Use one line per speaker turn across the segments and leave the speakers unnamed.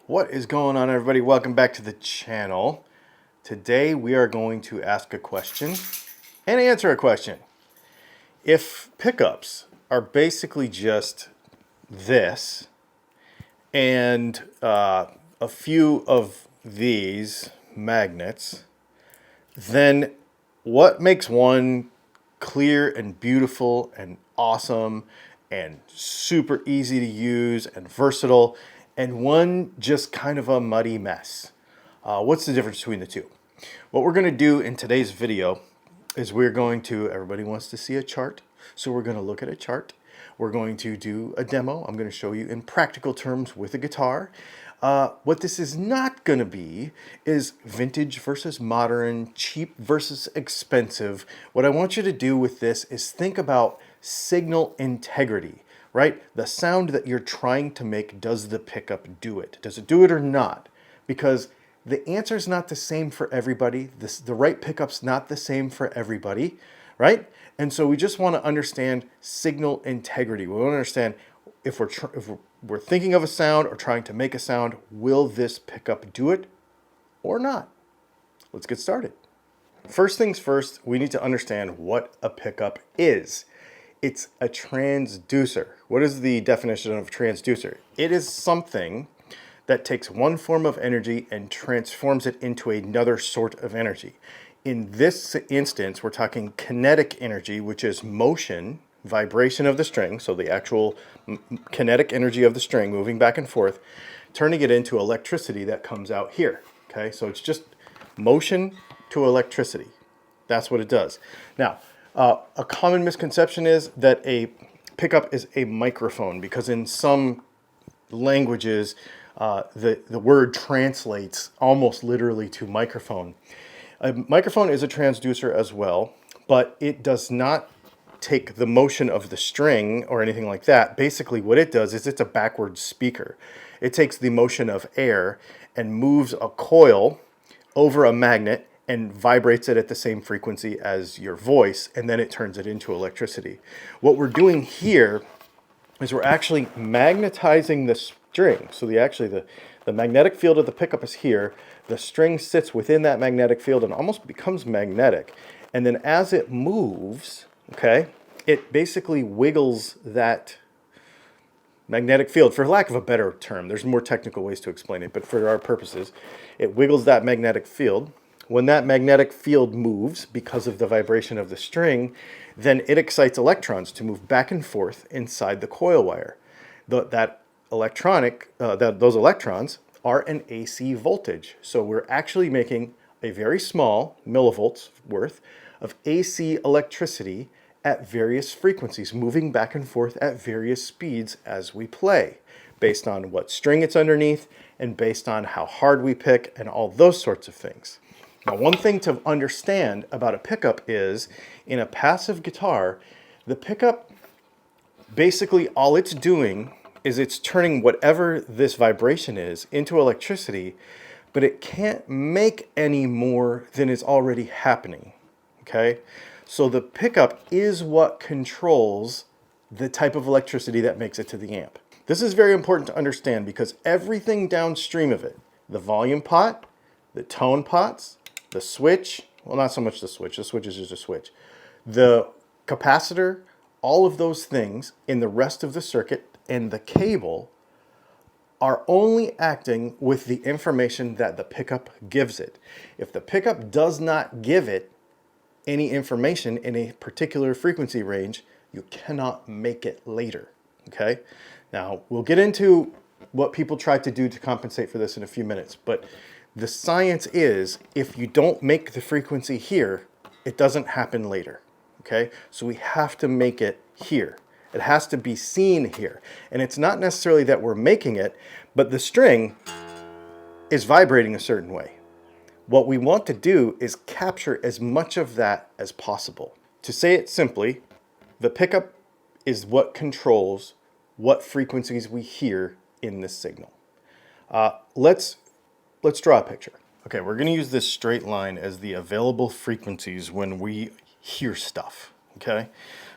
What is going on, everybody? Welcome back to the channel. Today we are going to ask a question and answer a question. If pickups are basically just this and a few of these magnets, then what makes one clear and beautiful and awesome and super easy to use and versatile, and one just kind of a muddy mess? What's the difference between the two? What we're going to do in today's video is everybody wants to see a chart, so we're going to look at a chart. We're going to do a demo. I'm going to show you in practical terms with a guitar. What this is not going to be is vintage versus modern, cheap versus expensive. What I want you to do with this is think about signal integrity, right? The sound that you're trying to make, does the pickup do it? Does it do it or not? Because the answer is not the same for everybody. The right pickup's not the same for everybody, right? And so we just want to understand signal integrity. We want to understand if we're thinking of a sound or trying to make a sound, will this pickup do it or not? Let's get started. First things first, we need to understand what a pickup is. It's a transducer. What is the definition of a transducer? It is something that takes one form of energy and transforms it into another sort of energy. In this instance, we're talking kinetic energy, which is motion, vibration of the string, so the actual kinetic energy of the string moving back and forth, turning it into electricity that comes out here. Okay, so it's just motion to electricity. That's what it does. Now, a common misconception is that a pickup is a microphone, because in some languages, the word translates almost literally to microphone. A microphone is a transducer as well, but it does not take the motion of the string or anything like that. Basically what it does is it's a backwards speaker. It takes the motion of air and moves a coil over a magnet and vibrates it at the same frequency as your voice, and then it turns it into electricity. What we're doing here is we're actually magnetizing the string. So the magnetic field of the pickup is here. The string sits within that magnetic field and almost becomes magnetic. And then as it moves, okay, it basically wiggles that magnetic field, for lack of a better term. There's more technical ways to explain it, but for our purposes, it wiggles that magnetic field. When that magnetic field moves because of the vibration of the string, then it excites electrons to move back and forth inside the coil wire. Those electrons are an AC voltage. So we're actually making a very small millivolts worth of AC electricity at various frequencies, moving back and forth at various speeds as we play, based on what string it's underneath and based on how hard we pick and all those sorts of things. Now, one thing to understand about a pickup is, in a passive guitar, the pickup, basically all it's doing is it's turning whatever this vibration is into electricity, but it can't make any more than is already happening, okay? So the pickup is what controls the type of electricity that makes it to the amp. This is very important to understand, because everything downstream of it, the volume pot, the tone pots, the switch, well, not so much the switch is just a switch, the capacitor, all of those things in the rest of the circuit and the cable are only acting with the information that the pickup gives it. If the pickup does not give it any information in a particular frequency range, you cannot make it later, okay? Now, we'll get into what people try to do to compensate for this in a few minutes, but the science is, if you don't make the frequency here, it doesn't happen later, okay? So we have to make it here. It has to be seen here. And it's not necessarily that we're making it, but the string is vibrating a certain way. What we want to do is capture as much of that as possible. To say it simply, the pickup is what controls what frequencies we hear in this signal. Let's draw a picture. Okay, we're going to use this straight line as the available frequencies when we hear stuff, okay?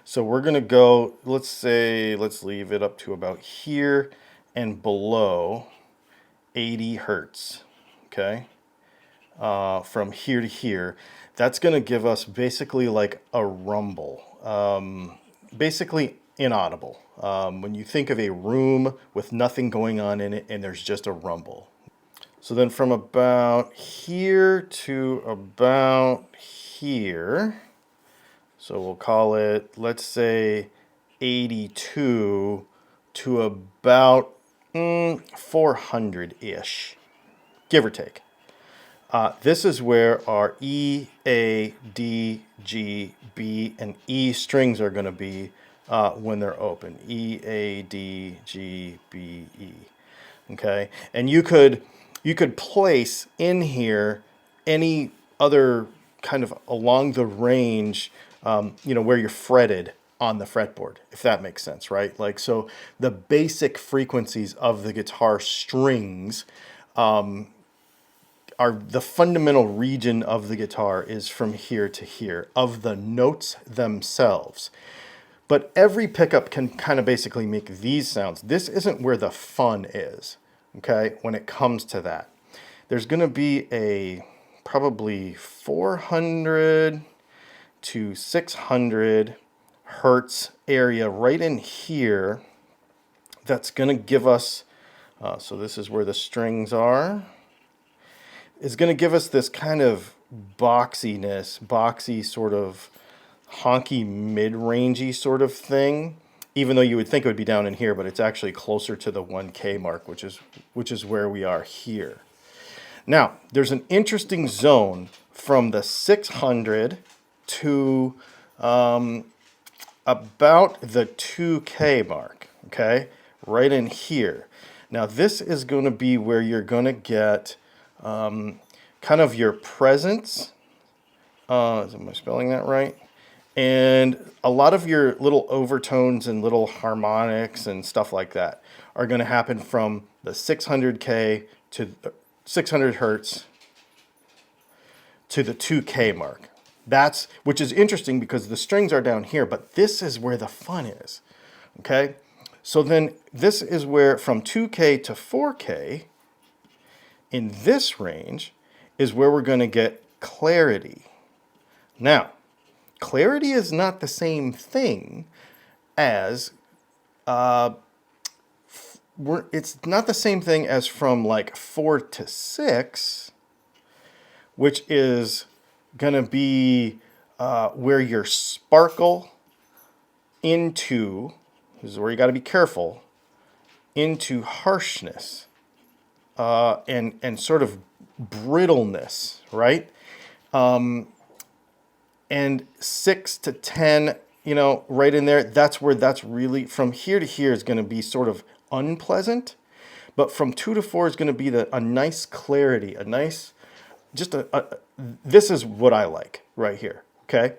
So we're going to go, let's leave it up to about here and below, 80 hertz, okay, from here to here. That's going to give us basically like a rumble, basically inaudible. When you think of a room with nothing going on in it and there's just a rumble. So then from about here to about here, so we'll call it, let's say 82 to about 400-ish, give or take. This is where our E, A, D, G, B, and E strings are going to be when they're open. E, A, D, G, B, E. Okay, and you could place in here any other kind of along the range, where you're fretted on the fretboard, if that makes sense, right? Like, so the basic frequencies of the guitar strings are the fundamental region of the guitar is from here to here of the notes themselves. But every pickup can kind of basically make these sounds. This isn't where the fun is, okay, when it comes to that. There's going to be a probably 400 to 600 hertz area right in here that's going to give us, so this is where the strings are, is going to give us this kind of boxy sort of honky mid-rangey sort of thing, even though you would think it would be down in here, but it's actually closer to the 1K mark, which is where we are here. Now, there's an interesting zone from the 600 to about the 2K mark, okay? Right in here. Now, this is going to be where you're going to get kind of your presence. Am I spelling that right? And a lot of your little overtones and little harmonics and stuff like that are going to happen from the 600K to 600 hertz to the 2K mark. Which is interesting because the strings are down here, but this is where the fun is. Okay? So then this is where from 2K to 4K in this range is where we're going to get clarity. Now, clarity is not the same thing as it's not the same thing as from like 4 to 6, which is going to be where your sparkle into, this is where you got to be careful, into harshness and sort of brittleness, right? And 6 to 10, right in there, that's where that's really, from here to here is going to be sort of unpleasant. But from 2 to 4 is going to be a nice clarity, a nice, just this is what I like right here, okay?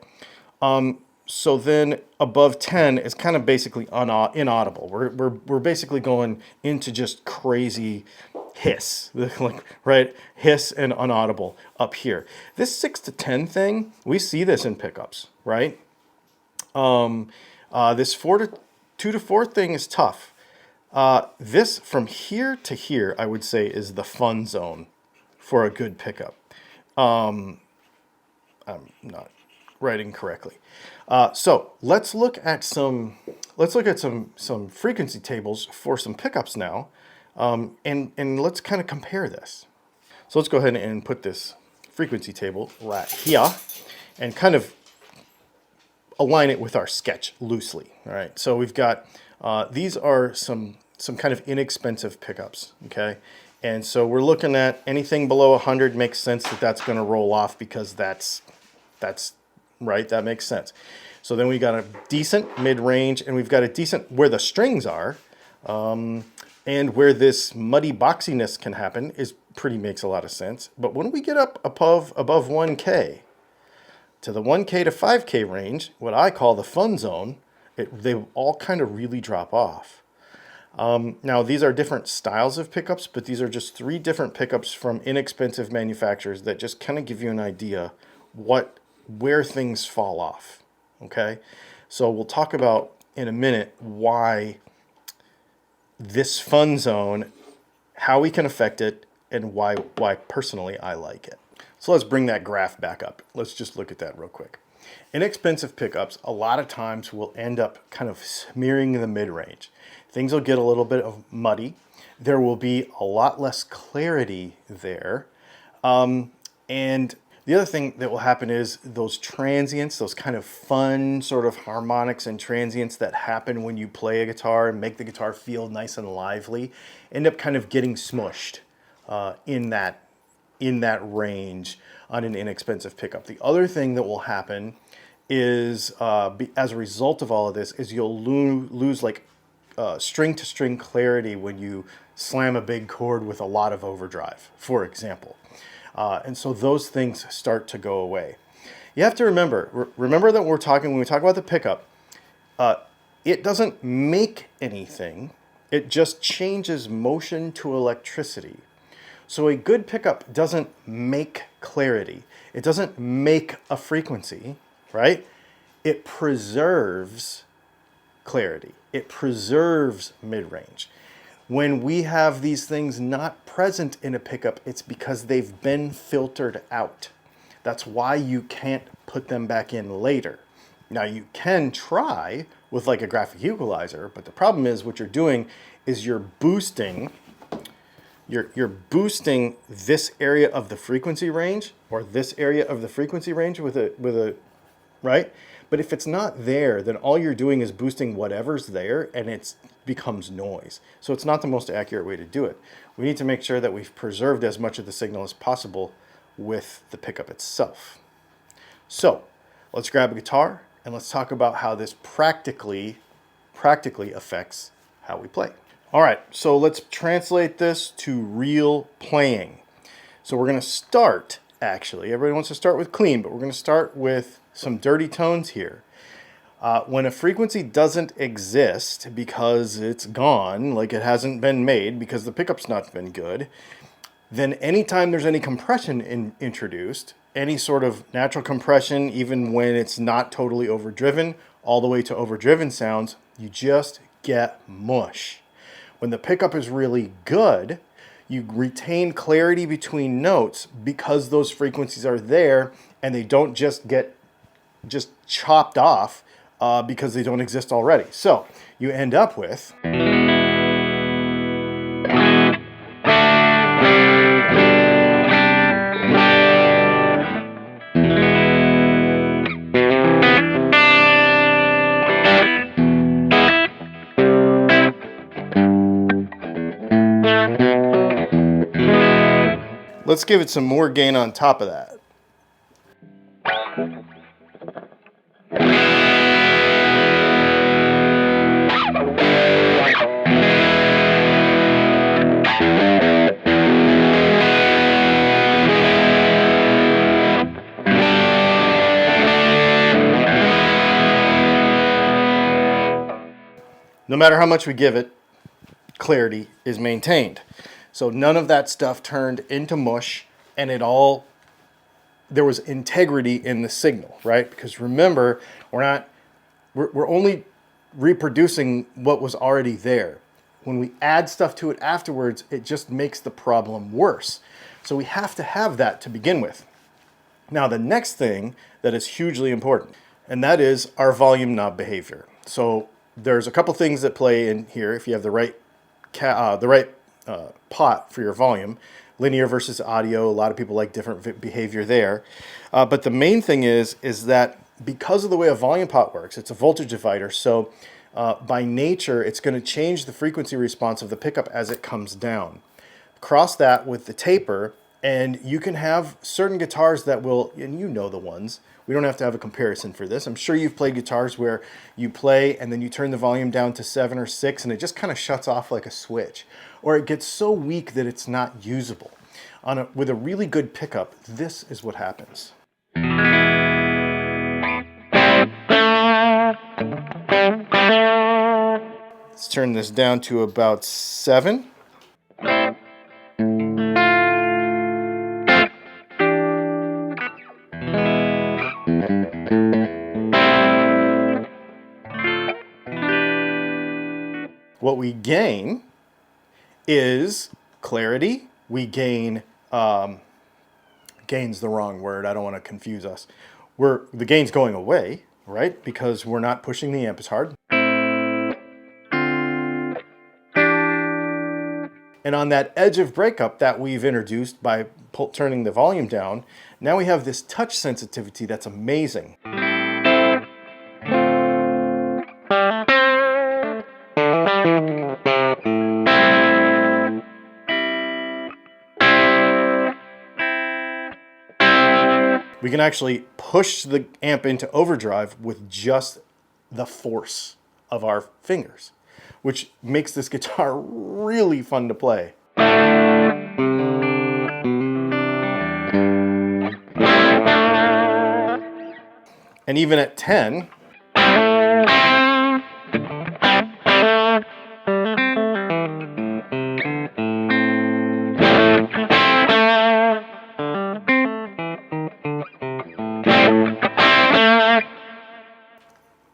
So then above 10 is kind of basically inaudible. We're basically going into just crazy hiss, like, right? Hiss and inaudible up here. This 6 to 10 thing, we see this in pickups, right? This 2 to 4 thing is tough. This from here to here, I would say, is the fun zone for a good pickup. I'm not writing correctly. So let's look at some frequency tables for some pickups now, and let's kind of compare this. So let's go ahead and put this frequency table right here, and kind of align it with our sketch loosely. All right. So we've got these are some kind of inexpensive pickups. Okay. And so we're looking at anything below 100 makes sense that's going to roll off because that's right. That makes sense. So then we got a decent mid-range, and we've got a decent where the strings are, and where this muddy boxiness can happen makes a lot of sense. But when we get up above 1K to the 1K to 5K range, what I call the fun zone, they all kind of really drop off. Now, these are different styles of pickups, but these are just 3 different pickups from inexpensive manufacturers that just kind of give you an idea where things fall off. Okay, so we'll talk about in a minute why this fun zone how we can affect it, and why personally I like it. So let's bring that graph back up. Let's just look at that real quick. Inexpensive pickups a lot of times will end up kind of smearing the mid-range. Things will get a little bit of muddy. There will be a lot less clarity there. And the other thing that will happen is those transients, those kind of fun sort of harmonics and transients that happen when you play a guitar and make the guitar feel nice and lively, end up kind of getting smushed in that range on an inexpensive pickup. The other thing that will happen is, as a result of all of this, is you'll lose like string to string clarity when you slam a big chord with a lot of overdrive, for example. And so those things start to go away. You have to remember that when we talk about the pickup, it doesn't make anything. It just changes motion to electricity. So a good pickup doesn't make clarity. It doesn't make a frequency, right? It preserves clarity. It preserves mid-range. When we have these things not present in a pickup, it's because they've been filtered out. That's why you can't put them back in later. Now you can try with like a graphic equalizer, but the problem is what you're doing is you're boosting this area of the frequency range, or this area of the frequency range with a right? But if it's not there, then all you're doing is boosting whatever's there, and it becomes noise. So it's not the most accurate way to do it. We need to make sure that we've preserved as much of the signal as possible with the pickup itself. So let's grab a guitar and let's talk about how this practically affects how we play. All right, so let's translate this to real playing. So we're going to start, actually, everybody wants to start with clean, but we're going to start with some dirty tones here. When a frequency doesn't exist because it's gone, like it hasn't been made because the pickup's not been good, then anytime there's any compression introduced, any sort of natural compression, even when it's not totally overdriven, all the way to overdriven sounds, you just get mush. When the pickup is really good, you retain clarity between notes because those frequencies are there and they don't just get chopped off because they don't exist already. So you end up with let's give it some more gain on top of that. No matter how much we give it, clarity is maintained. So none of that stuff turned into mush, and there was integrity in the signal, right? Because remember, we're only reproducing what was already there. When we add stuff to it afterwards, it just makes the problem worse. So we have to have that to begin with. Now, the next thing that is hugely important, and that is our volume knob behavior. So there's a couple things that play in here if you have the right pot for your volume. Linear versus audio, a lot of people like different behavior there. But the main thing is that because of the way a volume pot works, it's a voltage divider, so by nature it's going to change the frequency response of the pickup as it comes down. Cross that with the taper, and you can have certain guitars that will, and you know the ones, we don't have to have a comparison for this. I'm sure you've played guitars where you play and then you turn the volume down to 7 or 6 and it just kind of shuts off like a switch. Or it gets so weak that it's not usable. With a really good pickup, this is what happens. Let's turn this down to about 7. What we gain is clarity, we gain, gain's the wrong word, I don't want to confuse us. The gain's going away, right? Because we're not pushing the amp as hard. And on that edge of breakup that we've introduced by turning the volume down, now we have this touch sensitivity that's amazing. We can actually push the amp into overdrive with just the force of our fingers, which makes this guitar really fun to play. And even at 10,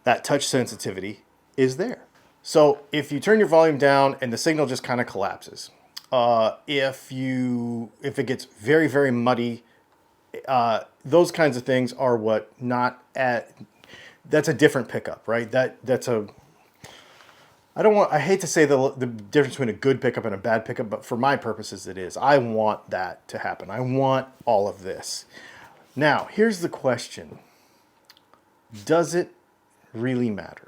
that touch sensitivity is there. So if you turn your volume down and the signal just kind of collapses, if it gets very, very muddy, those kinds of things are that's a different pickup, right? I hate to say the difference between a good pickup and a bad pickup, but for my purposes it is. I want that to happen. I want all of this. Now, here's the question. Does it really matter?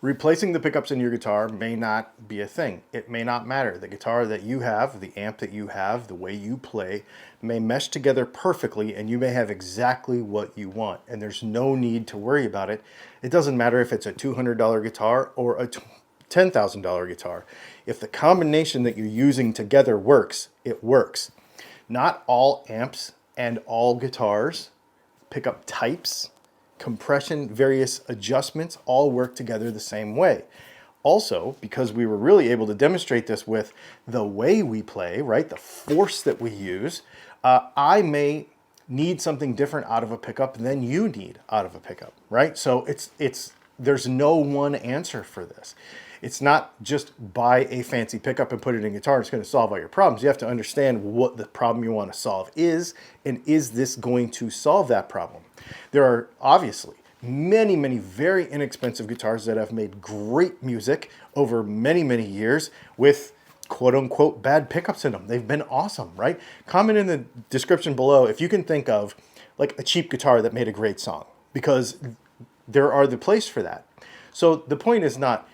Replacing the pickups in your guitar may not be a thing. It may not matter. The guitar that you have, the amp that you have, the way you play may mesh together perfectly and you may have exactly what you want. And there's no need to worry about it. It doesn't matter if it's a $200 guitar or a $10,000 guitar. If the combination that you're using together works, it works. Not all amps and all guitars, pickup types, compression, various adjustments all work together the same way. Also, because we were really able to demonstrate this with the way we play, right, the force that we use, I may need something different out of a pickup than you need out of a pickup, right? So there's no one answer for this. It's not just buy a fancy pickup and put it in guitar, it's going to solve all your problems. You have to understand what the problem you want to solve is, and is this going to solve that problem? There are obviously many, many very inexpensive guitars that have made great music over many, many years with quote unquote bad pickups in them. They've been awesome, right? Comment in the description below if you can think of like a cheap guitar that made a great song, because there are the place for that. So the point is not,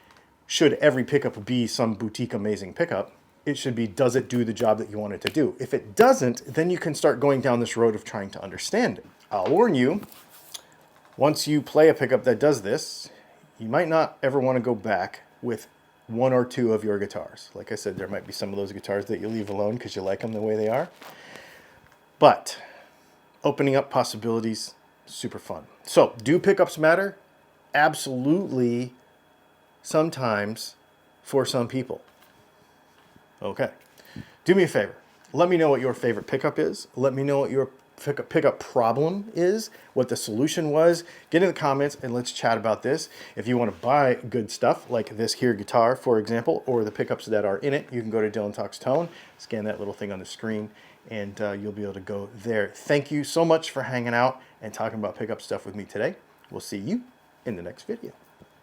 should every pickup be some boutique amazing pickup? It should be, does it do the job that you want it to do? If it doesn't, then you can start going down this road of trying to understand it. I'll warn you, once you play a pickup that does this, you might not ever want to go back with one or two of your guitars. Like I said, there might be some of those guitars that you leave alone because you like them the way they are. But opening up possibilities, super fun. So, do pickups matter? Absolutely, sometimes for some people. Okay. Do me a favor. Let me know what your favorite pickup is. Let me know what your pickup problem is, what the solution was. Get in the comments and let's chat about this. If you want to buy good stuff like this here guitar, for example, or the pickups that are in it, you can go to DylanTalksTone, scan that little thing on the screen, and you'll be able to go there. Thank you so much for hanging out and talking about pickup stuff with me today. We'll see you in the next video.